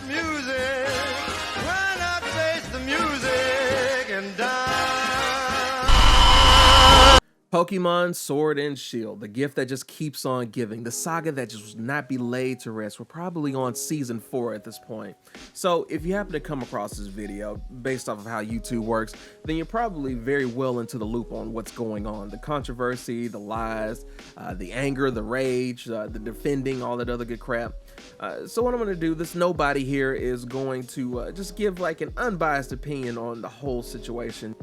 that music. Why not face the music and die? Pokemon Sword and Shield, the gift that just keeps on giving, the saga that just will not be laid to rest. We're probably on season 4 at this point. So if you happen to come across this video based off of how YouTube works, then you're probably very well into the loop on what's going on. The controversy, the lies, the anger, the rage, the defending, all that other good crap. So what I'm going to do, this nobody here is going to just give like an unbiased opinion on the whole situation.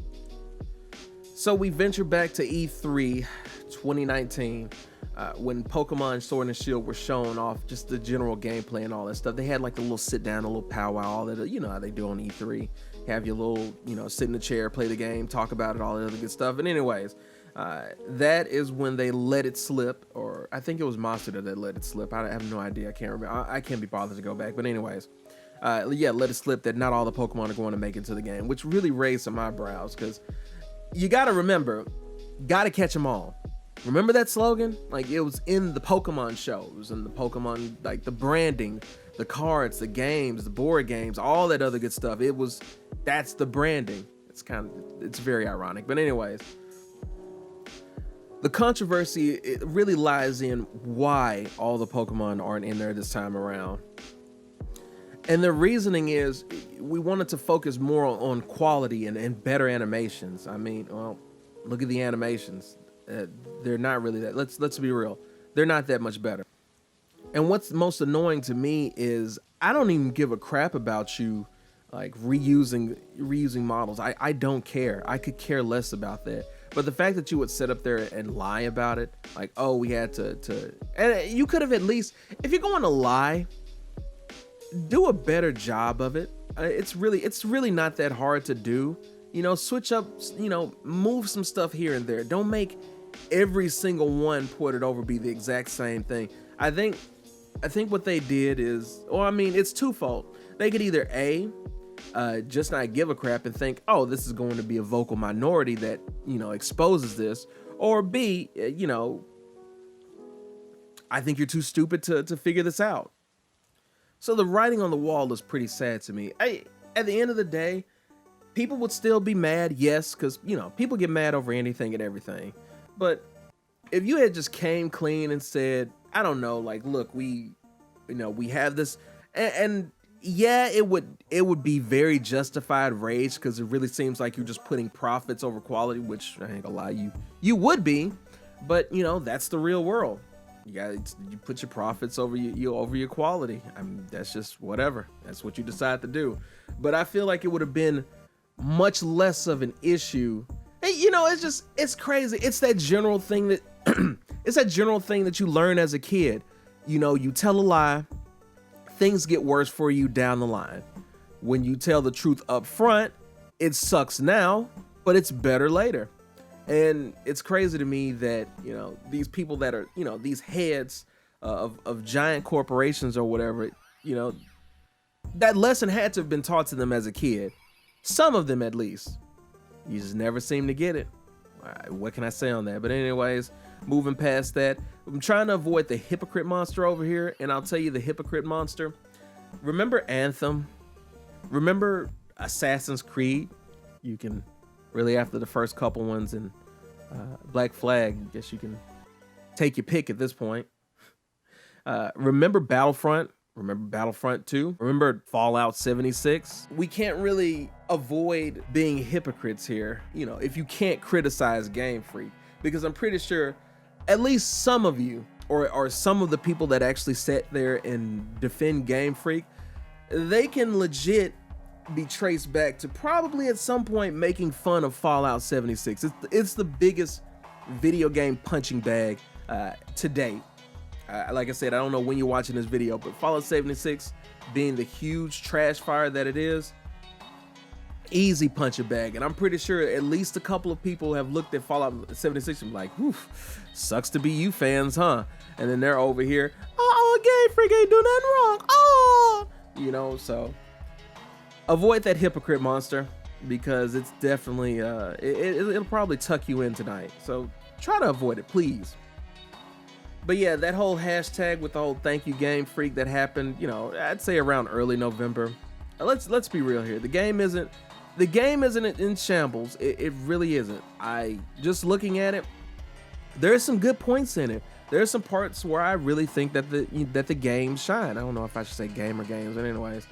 So we venture back to E3 2019 when Pokemon Sword and Shield were showing off just the general gameplay and all that stuff. They had like a little sit down, a little powwow, all that, you know how they do on E3. Have your little, you know, sit in the chair, play the game, talk about it, all that other good stuff. And anyways, that is when they let it slip, or I think it was Monster that let it slip. I have no idea. I can't remember. I can't be bothered to go back. But anyways, yeah, let it slip that not all the Pokemon are going to make it to the game, which really raised some eyebrows because you gotta remember, gotta catch them all. Remember that slogan? Like, it was in the Pokemon shows and the Pokemon, like the branding, the cards, the games, the board games, all that other good stuff. That's the branding. It's very ironic. But anyways, the controversy, it really lies in why all the Pokemon aren't in there this time around. And the reasoning is we wanted to focus more on quality and better animations. I mean, well, look at the animations. They're not really that. Let's be real. They're not that much better. And what's most annoying to me is I don't even give a crap about you like reusing models. I don't care. I could care less about that. But the fact that you would sit up there and lie about it, like, oh, we had to and you could have at least, if you're going to lie, do a better job of it. It's really not that hard to do. You know, switch up, you know, move some stuff here and there. Don't make every single one ported over be the exact same thing. I think what they did is, or I mean, it's twofold. They could either A, just not give a crap and think, oh, this is going to be a vocal minority that, you know, exposes this, or B, you know, I think you're too stupid to figure this out. So the writing on the wall is pretty sad to me. At the end of the day, people would still be mad, yes, because, you know, people get mad over anything and everything. But if you had just came clean and said, I don't know, like, look, we have this, and yeah, it would be very justified rage because it really seems like you're just putting profits over quality, which I ain't gonna lie, you would be, but you know, that's the real world. You put your profits over your quality. I mean, that's just whatever. That's what you decide to do. But I feel like it would have been much less of an issue. And you know, it's crazy. It's that general thing that you learn as a kid. You know, you tell a lie, things get worse for you down the line. When you tell the truth up front, it sucks now, but it's better later. And it's crazy to me that, you know, these people that are, you know, these heads of giant corporations or whatever, you know, that lesson had to have been taught to them as a kid. Some of them, at least. You just never seem to get it. What can I say on that? But anyways, moving past that, I'm trying to avoid the hypocrite monster over here. And I'll tell you the hypocrite monster. Remember Anthem? Remember Assassin's Creed? You can really, after the first couple ones, and Black Flag, I guess you can take your pick at this point. Remember Battlefront? Remember Battlefront 2? Remember Fallout 76? We can't really avoid being hypocrites here, you know, if you can't criticize Game Freak, because I'm pretty sure at least some of you, or some of the people that actually sit there and defend Game Freak, they can legit be traced back to probably at some point making fun of Fallout 76. It's the biggest video game punching bag to date. Like I said, I don't know when you're watching this video, but Fallout 76 being the huge trash fire that it is, easy punching bag. And I'm pretty sure at least a couple of people have looked at Fallout 76 and like, whew, sucks to be you fans, huh? And then they're over here, oh, Game Freak ain't do nothing wrong. Oh, you know, so avoid that hypocrite monster, because it's definitely it'll probably tuck you in tonight. So try to avoid it, please. But yeah, that whole hashtag with the whole thank you Game Freak that happened, you know, I'd say around early November. Let's be real here. The game isn't in shambles. It really isn't. I just looking at it, there's some good points in it. There's some parts where I really think that the game shine. I don't know if I should say game or games, but anyways,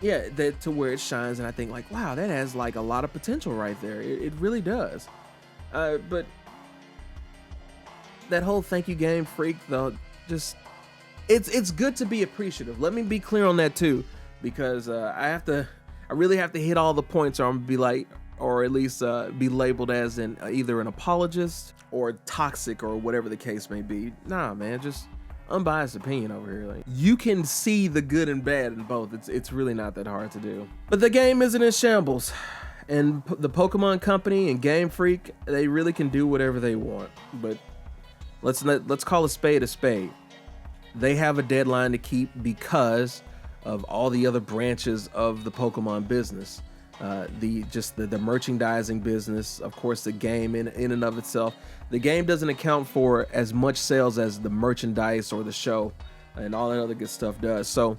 yeah, that to where it shines, and I think like, wow, that has like a lot of potential right there. It really does. But that whole thank you Game Freak though, just it's good to be appreciative. Let me be clear on that too, because I really have to hit all the points, or I'm gonna be like, or at least be labeled as either an apologist or toxic or whatever the case may be. Nah, man, just unbiased opinion over here. Like, you can see the good and bad in both. It's really not that hard to do. But the game isn't in shambles, and the Pokemon Company and Game Freak, they really can do whatever they want. But let's call a spade a spade. They have a deadline to keep because of all the other branches of the Pokemon business. The merchandising business, of course, the game in and of itself. The game doesn't account for as much sales as the merchandise or the show and all that other good stuff does. So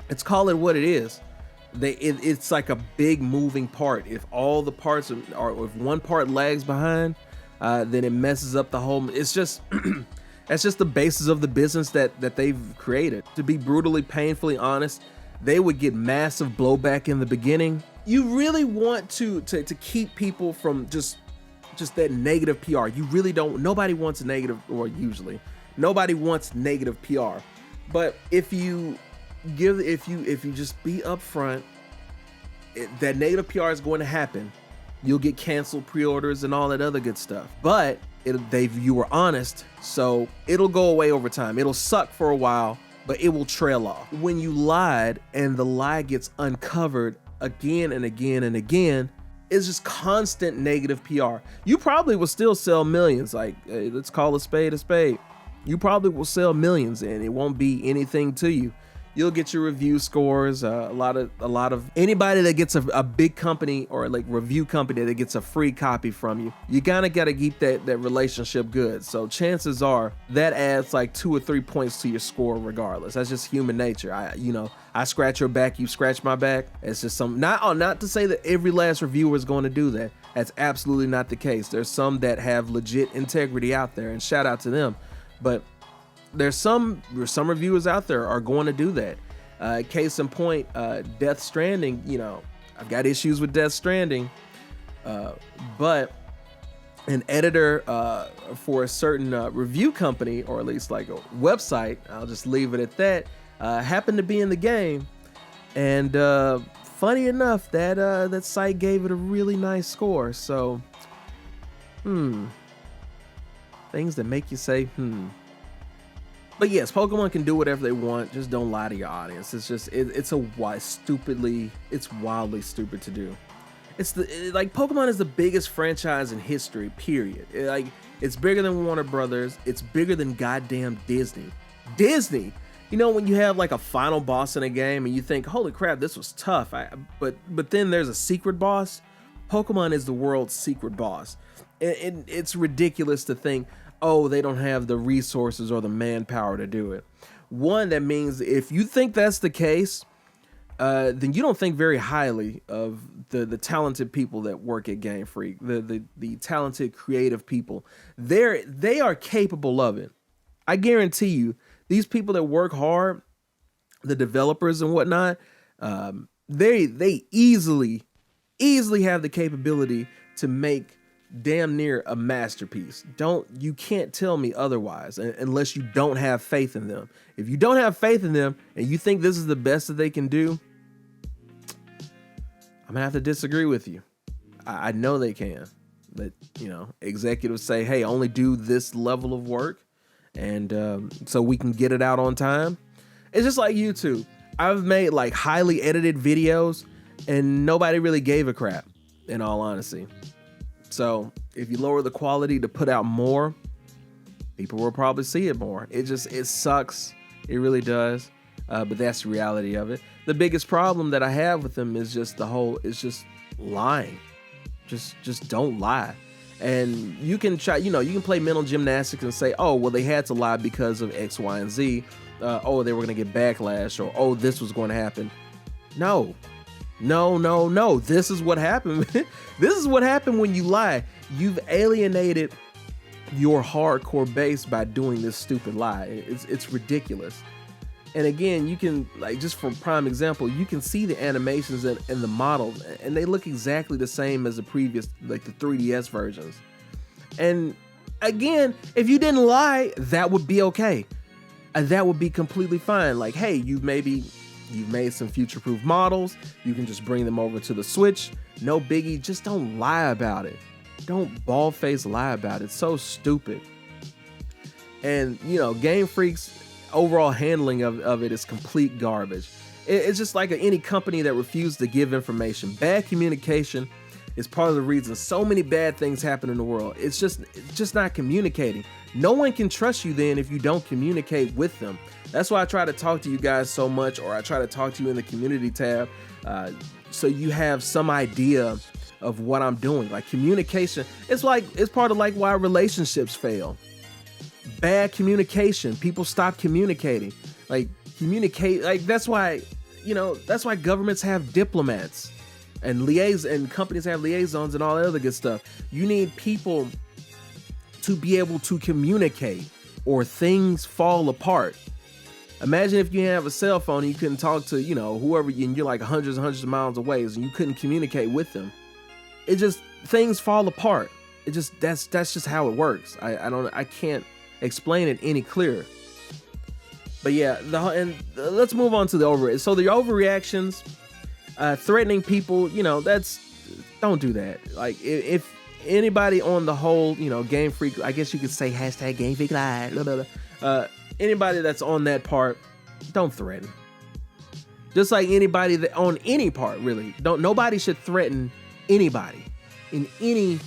let's call it what it is. It's like a big moving part. If all the parts are if one part lags behind, then it messes up the whole. It's just that's just the basis of the business that they've created. To be brutally, painfully honest, they would get massive blowback in the beginning. You really want to keep people from just that negative PR. You really don't. Nobody wants negative, or usually nobody wants negative PR. But if you just be upfront, that negative PR is going to happen. You'll get canceled pre-orders and all that other good stuff. But you were honest, so it'll go away over time. It'll suck for a while, but it will trail off. When you lied and the lie gets uncovered again and again and again, it's just constant negative PR. You probably will still sell millions. Like, hey, let's call a spade a spade. You probably will sell millions and it won't be anything to you. You'll get your review scores. A lot of anybody that gets a big company or like review company that gets a free copy from you, you gotta keep that relationship good. So chances are that adds like 2 or 3 points to your score regardless. That's just human nature. I scratch your back, you scratch my back. It's just not to say that every last reviewer is going to do that. That's absolutely not the case. There's some that have legit integrity out there, and shout out to them. But there's some reviewers out there are going to do that. Case in point, Death Stranding. You know, I've got issues with Death Stranding, but an editor for a certain review company, or at least like a website, I'll just leave it at that, happened to be in the game, and funny enough, that site gave it a really nice score. So, things that make you say, But yes, Pokemon can do whatever they want. Just don't lie to your audience. It's just it's wildly stupid to do. Pokemon is the biggest franchise in history. Period. It's bigger than Warner Brothers. It's bigger than goddamn Disney. Disney. You know, when you have like a final boss in a game and you think, holy crap, this was tough. But then there's a secret boss. Pokemon is the world's secret boss. And it's ridiculous to think, oh, they don't have the resources or the manpower to do it. One, that means if you think that's the case, then you don't think very highly of the talented people that work at Game Freak, the talented creative people. They are capable of it. I guarantee you, these people that work hard, the developers and whatnot, they easily have the capability to make damn near a masterpiece. You can't tell me otherwise unless you don't have faith in them. If you don't have faith in them and you think this is the best that they can do, I'm gonna have to disagree with you. I know they can, but executives say, hey, only do this level of work, and so we can get it out on time. It's just like YouTube. I've made like highly edited videos and nobody really gave a crap, in all honesty. So if you lower the quality to put out more, people will probably see it more. It sucks. It really does. But that's the reality of it. The biggest problem that I have with them is just lying. Just don't lie. And you can try, you can play mental gymnastics and say, oh, well, they had to lie because of X, Y, and Z. Oh, they were going to get backlash, or, oh, this was going to happen. No. This is what happened. This is what happened when you lie. You've alienated your hardcore base by doing this stupid lie. It's ridiculous. And again, you can, like, just for prime example, you can see the animations and the models, and they look exactly the same as the previous, like the 3DS versions. And again, if you didn't lie, that would be okay. That would be completely fine. Like, hey, you've made some future-proof models. You can just bring them over to the Switch. No biggie. Just don't lie about it. Don't bald-faced lie about it. It's so stupid. And, Game Freak's overall handling of it is complete garbage. It's just like any company that refused to give information. Bad communication is part of the reason so many bad things happen in the world. It's just not communicating. No one can trust you then if you don't communicate with them. That's why I try to talk to you guys so much, or I try to talk to you in the community tab, so you have some idea of what I'm doing. Like, communication, it's part of like why relationships fail. Bad communication. People stop communicating. Like, that's why governments have diplomats and companies have liaisons and all that other good stuff. You need people to be able to communicate, or things fall apart. Imagine if you have a cell phone and you couldn't talk to, whoever, and you're like hundreds and hundreds of miles away, and you couldn't communicate with them. Things fall apart. That's just how it works. I can't explain it any clearer. But yeah, let's move on to the overreaction. So the overreactions, threatening people, don't do that. Like, if anybody on the whole, Game Freak, I guess you could say hashtag Game Freak Live, blah, blah, blah. Anybody that's on that part, don't threaten. Just like anybody that on any part, really, nobody should threaten anybody in any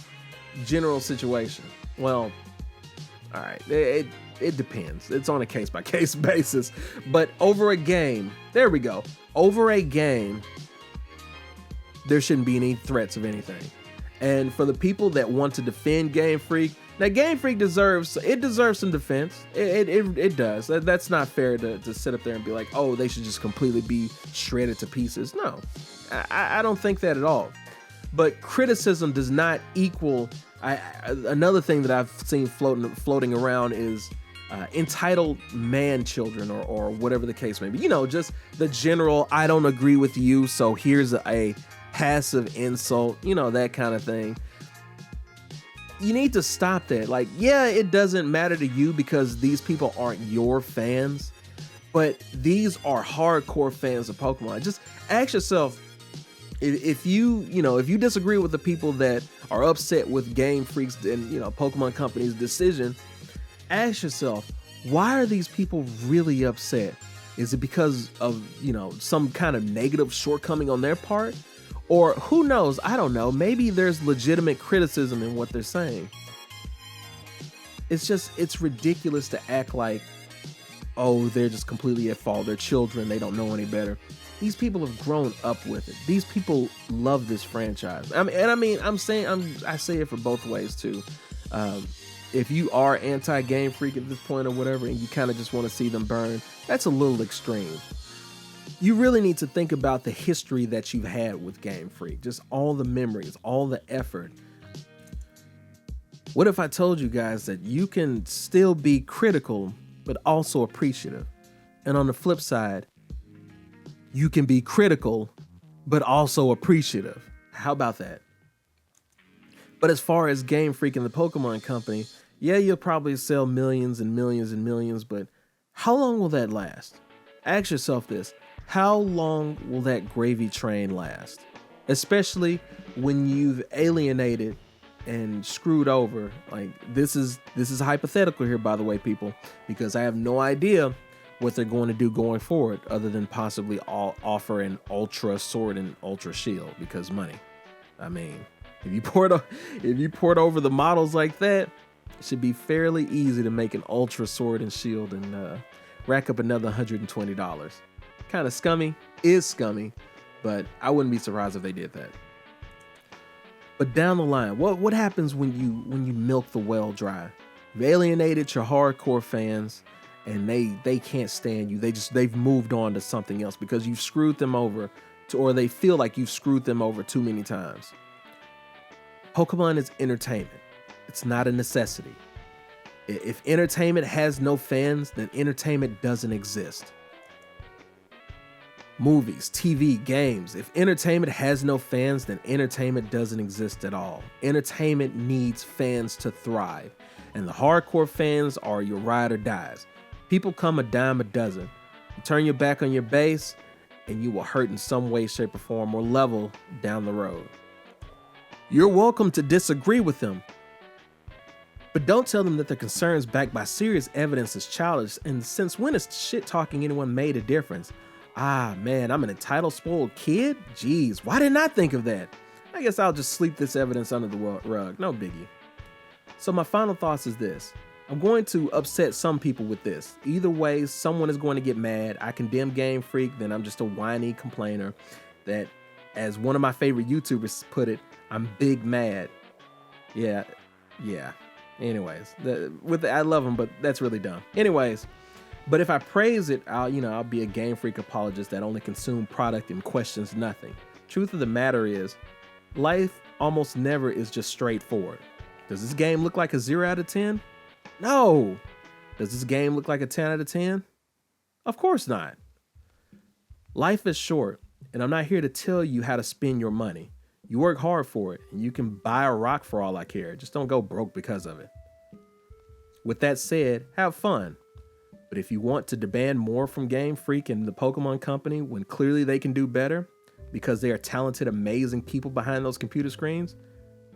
general situation. Well, all right, it depends. It's on a case-by-case basis. But over a game, there we go. Over a game, there shouldn't be any threats of anything. And for the people that want to defend Game Freak, now Game Freak deserves some defense. It does. That's not fair to sit up there and be like, oh, they should just completely be shredded to pieces. No, I don't think that at all. But criticism does not equal. Another thing that I've seen floating around is entitled man children, or whatever the case may be. Just the general, I don't agree with you, so here's a passive insult, that kind of thing. You need to stop that. Like, yeah, it doesn't matter to you because these people aren't your fans, but these are hardcore fans of Pokemon. Just ask yourself, if you disagree with the people that are upset with Game Freak's and Pokemon Company's decision, ask yourself, why are these people really upset? Is it because of some kind of negative shortcoming on their part? Or who knows? I don't know. Maybe there's legitimate criticism in what they're saying. It's ridiculous to act like, oh, they're just completely at fault. They're children. They don't know any better. These people have grown up with it. These people love this franchise. I say it for both ways too. If you are anti-Game Freak at this point or whatever, and you kind of just want to see them burn, that's a little extreme. You really need to think about the history that you've had with Game Freak. Just all the memories, all the effort. What if I told you guys that you can still be critical, but also appreciative? And on the flip side, you can be critical, but also appreciative. How about that? But as far as Game Freak and the Pokemon Company, yeah, you'll probably sell millions and millions and millions, but how long will that last? Ask yourself this. How long will that gravy train last? Especially when you've alienated and screwed over. Like, this is hypothetical here, by the way, people, because I have no idea what they're going to do going forward other than possibly offer an Ultra Sword and Ultra Shield, because money. I mean, if you port over the models like that, it should be fairly easy to make an Ultra Sword and Shield and rack up another $120. Kind of scummy, but I wouldn't be surprised if they did that. But down the line, what happens when you milk the well dry? You've alienated your hardcore fans, and they can't stand you. They've moved on to something else because you've screwed them over, or they feel like you've screwed them over too many times. Pokemon is entertainment. It's not a necessity. If entertainment has no fans, then entertainment doesn't exist. Movies, TV, games. If entertainment has no fans, then entertainment doesn't exist at all. Entertainment needs fans to thrive, and the hardcore fans are your ride or dies. People come a dime a dozen. You turn your back on your base, and you will hurt in some way, shape, or form, or level down the road. You're welcome to disagree with them, but don't tell them that their concerns backed by serious evidence is childish, and since when has shit-talking anyone made a difference? Ah, man, I'm an entitled, spoiled kid? Jeez, why didn't I think of that? I guess I'll just sweep this evidence under the rug, no biggie. So my final thoughts is this. I'm going to upset some people with this. Either way, someone is going to get mad. I condemn Game Freak, then I'm just a whiny complainer that, as one of my favorite YouTubers put it, I'm big mad. Yeah. Anyways, I love him, but that's really dumb. Anyways, but if I praise it, I'll be a Game Freak apologist that only consumes product and questions nothing. Truth of the matter is, life almost never is just straightforward. Does this game look like a 0 out of 10? No. Does this game look like a 10 out of 10? Of course not. Life is short, and I'm not here to tell you how to spend your money. You work hard for it, and you can buy a rock for all I care. Just don't go broke because of it. With that said, have fun. But if you want to demand more from Game Freak and the Pokemon Company when clearly they can do better because they are talented, amazing people behind those computer screens,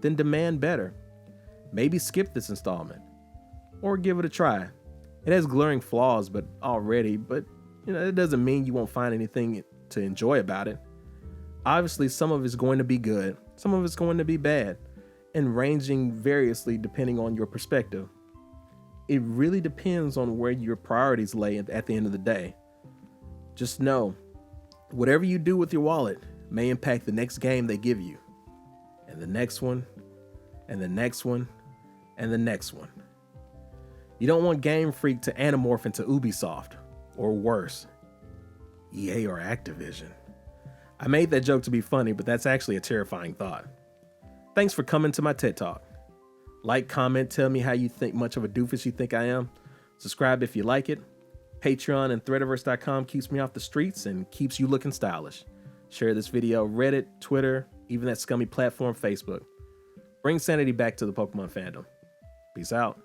then demand better. Maybe skip this installment or give it a try. It has glaring flaws, but it doesn't mean you won't find anything to enjoy about it. Obviously, some of it's going to be good, some of it's going to be bad, and ranging variously depending on your perspective. It really depends on where your priorities lay at the end of the day. Just know, whatever you do with your wallet may impact the next game they give you, and the next one, and the next one, and the next one. You don't want Game Freak to anamorph into Ubisoft, or worse, EA or Activision. I made that joke to be funny, but that's actually a terrifying thought. Thanks for coming to my TED Talk. Like, comment, tell me how you think much of a doofus you think I am. Subscribe if you like it. Patreon and Threadiverse.com keeps me off the streets and keeps you looking stylish. Share this video, Reddit, Twitter, even that scummy platform, Facebook. Bring sanity back to the Pokemon fandom. Peace out.